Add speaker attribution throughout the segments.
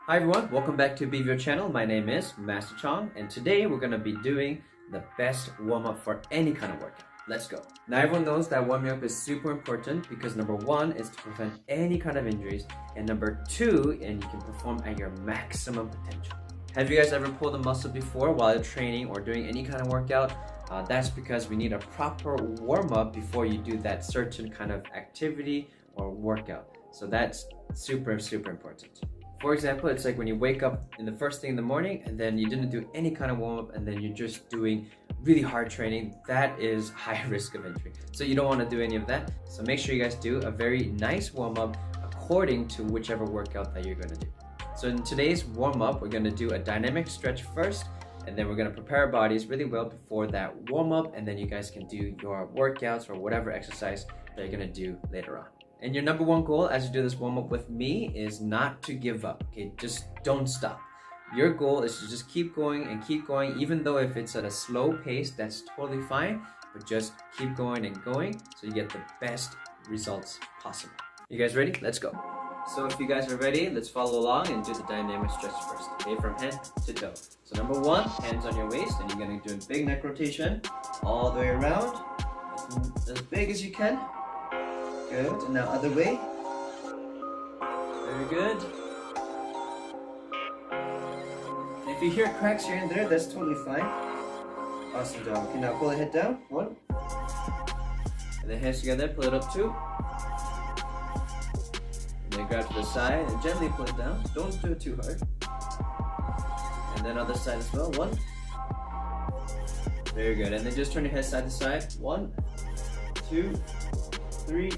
Speaker 1: Hi everyone, welcome back to BVO channel. My name is Master Chong, and today we're going to be doing the best warm-up for any kind of workout. Let's go. Now everyone knows that warming up is super important because number one is to prevent any kind of injuries, and number two, and you can perform at your maximum potential. Have you guys ever pulled a muscle before while you're training or doing any kind of workout? That's because we need a proper warm-up before you do that certain kind of activity or workout. So that's super important. For example, it's like when you wake up in the first thing in the morning and then you didn't do any kind of warm-up and then you're just doing really hard training. That is high risk of injury. So you don't want to do any of that. So make sure you guys do a very nice warm-up according to whichever workout that you're going to do. So in today's warm-up, we're going to do a dynamic stretch first, and then we're going to prepare our bodies really well before that warm-up, and then you guys can do your workouts or whatever exercise that you're going to do later on. And your number one goal as you do this warm-up with me is not to give up, okay? Just don't stop. Your goal is to just keep going and keep going, even though if it's at a slow pace, that's totally fine, but just keep going and going so you get the best results possible. You guys ready? Let's go. So if you guys are ready, let's follow along and do the dynamic stretch first, okay? From head to toe. So number one, hands on your waist, and you're gonna do a big neck rotation all the way around, as big as you can. Good, and now other way. Very good. And if you hear cracks here and there, that's totally fine. Awesome job. Okay, now pull the head down. One. And then hands together, pull it up two. And then grab to the side and gently pull it down. Don't do it too hard. And then other side as well. One. Very good. And then just turn your head side to side. One, two, three,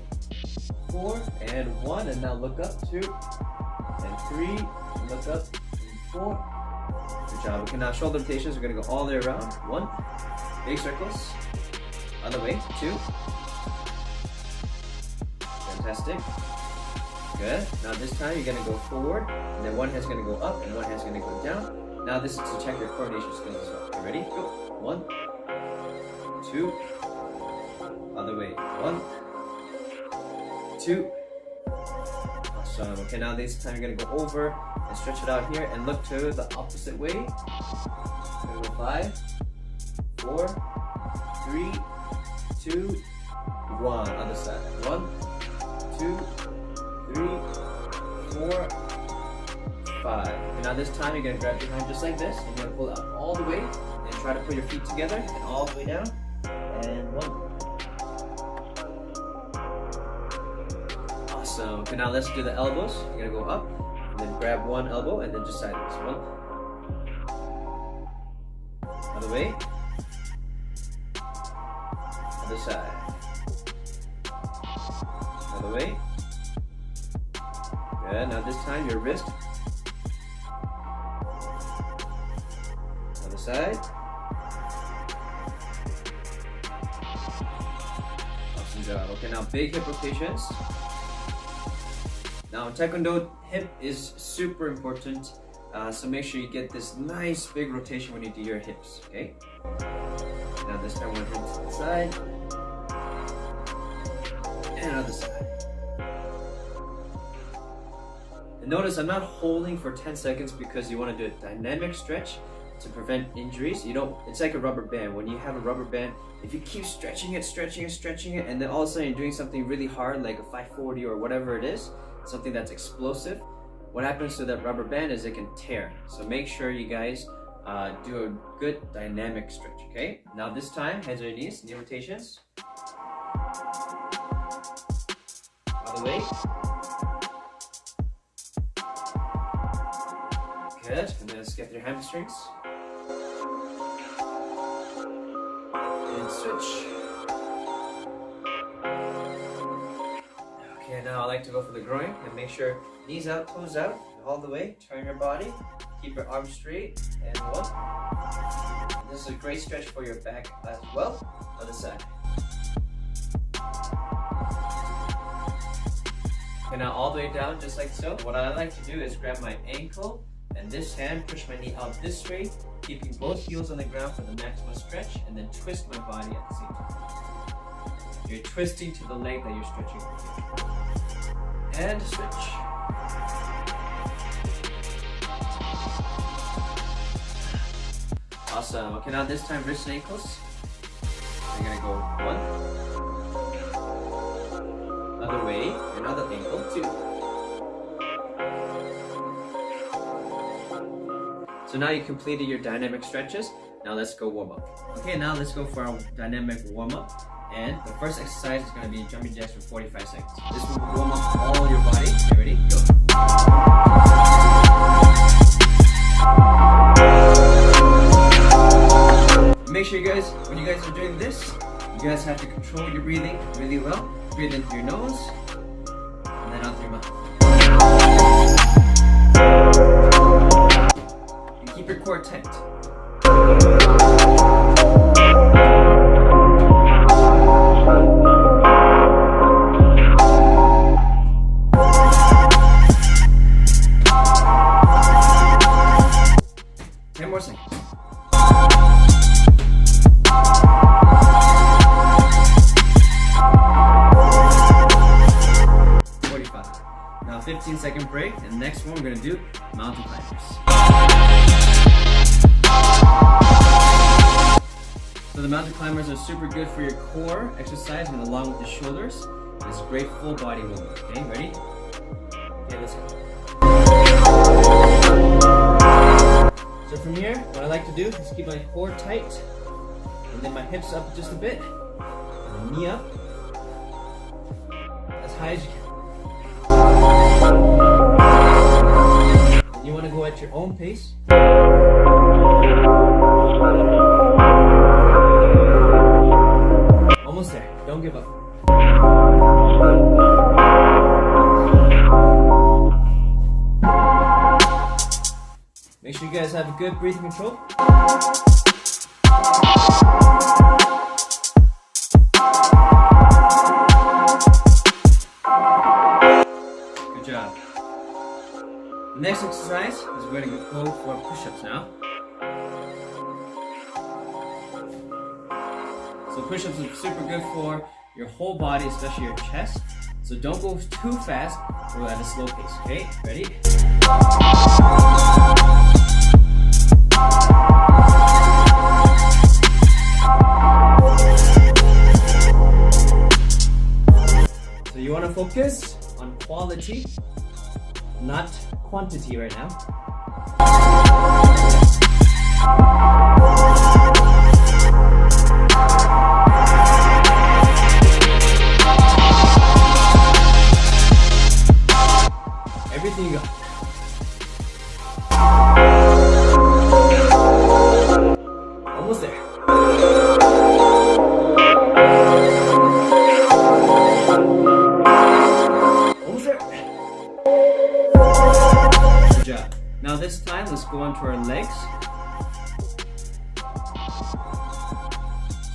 Speaker 1: 4, and 1, and now look up, 2, and 3, and look up, and 4. Good job. Okay, now shoulder rotations, we're going to go all the way around. 1, big circles, other way, 2. Fantastic. Good. Now this time you're going to go forward, and then one hand's going to go up, and one hand's going to go down. Now this is to check your coordination skills as well. Okay, ready? Go. 1, 2, other way, 1, 2. Awesome. Okay, now this time you're gonna go over and stretch it out here and look to the opposite way. We're gonna go 5, 4, 3, 2, 1. Other side. 1, 2, 3, 4, 5. And now this time you're gonna grab your hand just like this. And you're gonna pull it up all the way and try to put your feet together and all the way down. And 1. So, okay, now let's do the elbows. You're gonna go up, and then grab one elbow, and then just sideways. 1. Other way. Other side. Other way. Good. Now this time your wrist. Other side. Awesome job. Okay, now big hip rotations. Now Taekwondo, hip is super important, so make sure you get this nice big rotation when you do your hips, okay? Now this time one hip to the side, and other side. And notice I'm not holding for 10 seconds because you want to do a dynamic stretch to prevent injuries. You don't, it's like a rubber band. When you have a rubber band, if you keep stretching it, and then all of a sudden you're doing something really hard like a 540 or whatever it is, something that's explosive, what happens to that rubber band is it can tear. So make sure you guys do a good dynamic stretch, okay? Now this time, hands on your knees, knee rotations. Other way. Good, and then let's get your hamstrings. And switch. Okay, now I like to go for the groin and make sure knees out, toes out, all the way. Turn your body, keep your arms straight, and 1. This is a great stretch for your back as well. Other side. Okay, now all the way down, just like so. What I like to do is grab my ankle and this hand, push my knee out this way, keeping both heels on the ground for the maximum stretch, and then twist my body at the same time. You're twisting to the leg that you're stretching with. And switch. Awesome. Okay, now this time wrists and ankles. You're gonna go 1. Other way, another ankle, 2. So now you completed your dynamic stretches. Now let's go warm up. Okay, now let's go for our dynamic warm up. And the first exercise is gonna be jumping jacks for 45 seconds. This will warm up all your body. You ready? Go. Make sure you guys, when you guys are doing this, you guys have to control your breathing really well. Breathe in through your nose, and then out through your mouth. And keep your core tight. 10 more seconds. 45. Now 15-second break, and the next one we're gonna do mountain climbers. So the mountain climbers are super good for your core exercise and along with the shoulders. It's great full body movement. Okay, ready? Okay, let's go. So from here, what I like to do is keep my core tight, and then my hips up just a bit, and the knee up as high as you can. And you want to go at your own pace. Almost there. Don't give up. Make sure you guys have a good breathing control. Good job. The next exercise is we're going to go for push-ups now. So push-ups are super good for your whole body, especially your chest. So don't go too fast, go at a slow pace, okay? Ready? So you want to focus on quality, not quantity right now. Everything you got. Almost there. Almost there. Good job. Now this time, let's go on to our legs.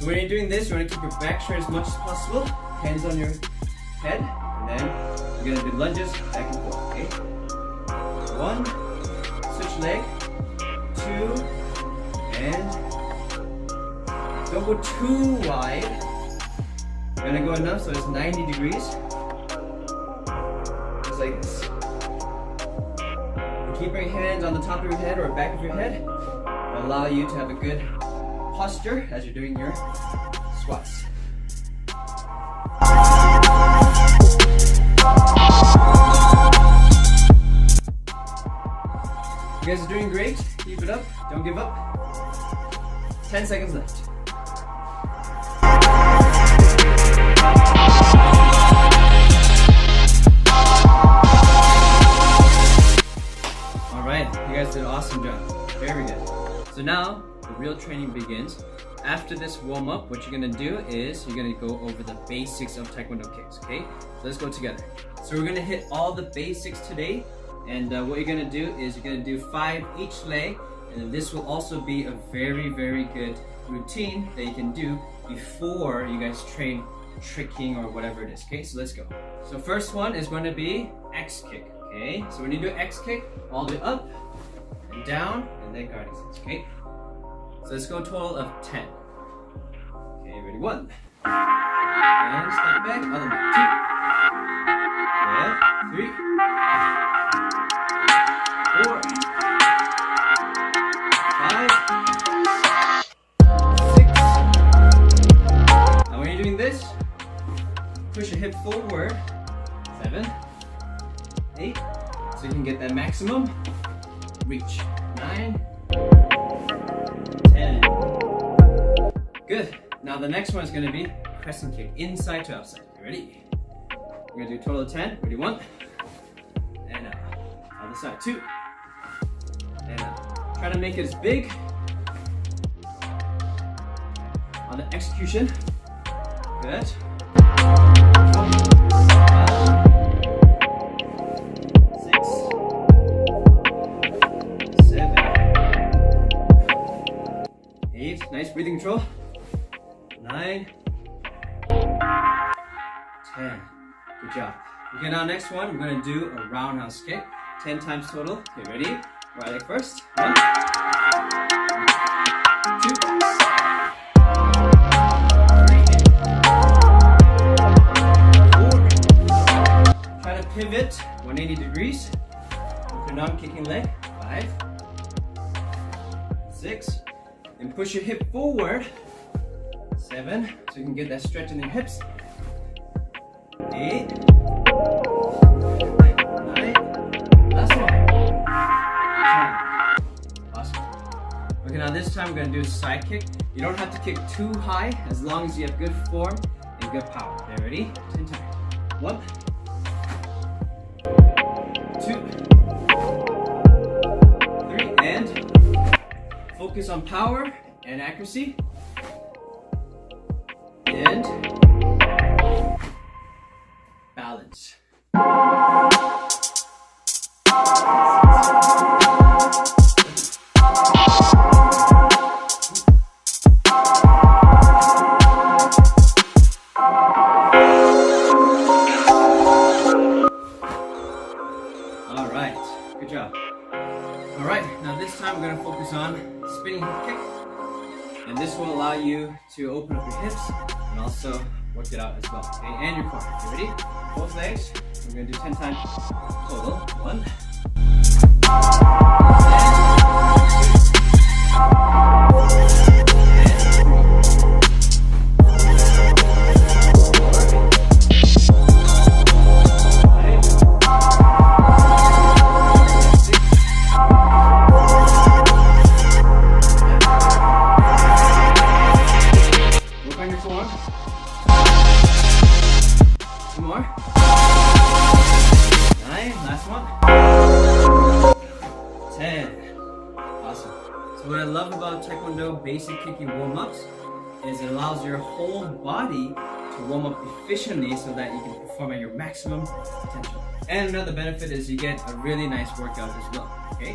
Speaker 1: So when you're doing this, you want to keep your back straight as much as possible. Hands on your head, and then you're gonna do lunges back and forth. Okay. 1, switch leg, 2, and don't go too wide. You're gonna go enough so it's 90 degrees. Just like this. And keep your hands on the top of your head or back of your head. It'll allow you to have a good posture as you're doing your squats. You guys are doing great. Keep it up. Don't give up. 10 seconds left. Alright, you guys did an awesome job. Very good. So now, the real training begins. After this warm-up, what you're gonna do is you're gonna go over the basics of Taekwondo kicks, okay? So let's go together. So we're gonna hit all the basics today. And what you're gonna do is you're gonna do 5 each leg, and this will also be a very, very good routine that you can do before you guys train tricking or whatever it is. Okay, so let's go. So first one is going to be X kick. Okay, so when you do X kick, all the way up and down, and then guarding stance. Okay, so let's go a total of 10. Okay, ready? 1. And step back, other leg. 2. Yeah, 3. 4, 5, forward. 7, 8, so you can get that maximum reach. 9, 10. Good. Now the next one is going to be crescent kick, inside to outside. You ready? We're going to do a total of 10. Ready? 1. And out. Other side. 2. And out. Try to make it as big. On the execution. Good. 6, 7, 8. Nice breathing control. 9, 10. Good job. Okay, now next one, we're going to do a roundhouse kick. 10 times total. Okay, ready? Right leg first. 1, 2. Pivot 180 degrees with your non-kicking leg. 5, 6, and push your hip forward. 7, so you can get that stretch in your hips. 8, 9, last one. 10. Awesome. Okay, now this time we're going to do a side kick. You don't have to kick too high as long as you have good form and good power. Okay, ready? 10 times. 1, 2, 3, and focus on power and accuracy. And balance. Alright, good job. Alright, now this time we're going to focus on spinning hip kick. And this will allow you to open up your hips and also work it out as well. Okay, and your core. You ready? Both legs. We're going to do 10 times total. 1. So what I love about Taekwondo basic kicking warm-ups is it allows your whole body to warm up efficiently so that you can perform at your maximum potential. And another benefit is you get a really nice workout as well, okay?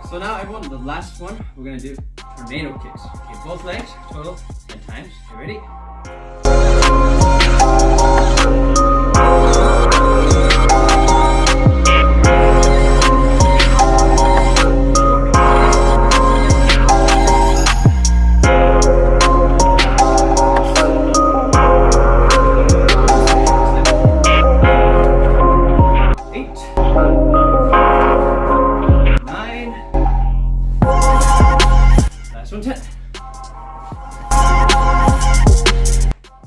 Speaker 1: So now everyone, the last one, we're gonna do tornado kicks. Okay, both legs, total 10 times. Okay, ready?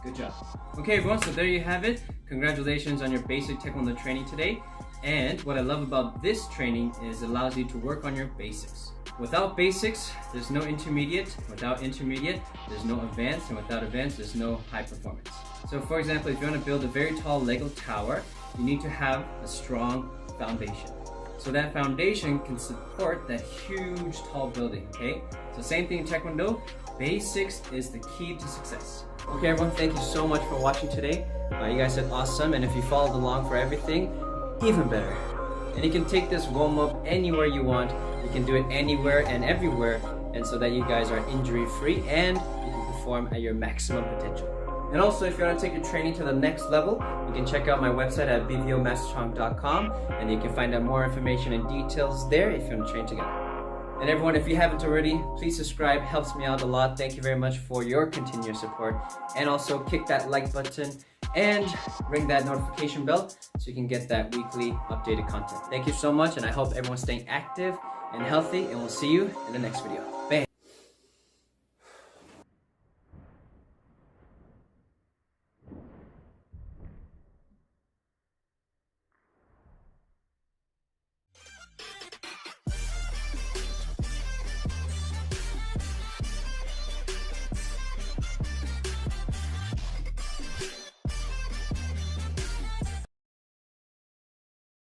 Speaker 1: Good job. Okay everyone, so there you have it. Congratulations on your basic Taekwondo training today. And what I love about this training is it allows you to work on your basics. Without basics, there's no intermediate. Without intermediate, there's no advanced. And without advanced, there's no high performance. So for example, if you want to build a very tall Lego tower, you need to have a strong foundation. So that foundation can support that huge tall building, okay? So same thing in Taekwondo, basics is the key to success. Okay everyone, thank you so much for watching today. You guys did awesome, and if you followed along for everything, even better. And you can take this warm-up anywhere you want. You can do it anywhere and everywhere, and so that you guys are injury-free and you can perform at your maximum potential. And also, if you want to take your training to the next level, you can check out my website at bvomasterchong.com, and you can find out more information and details there if you want to train together. And everyone, if you haven't already, please subscribe. Helps me out a lot. Thank you very much for your continuous support. And also kick that like button and ring that notification bell so you can get that weekly updated content. Thank you so much, and I hope everyone's staying active and healthy, and we'll see you in the next video. Bam!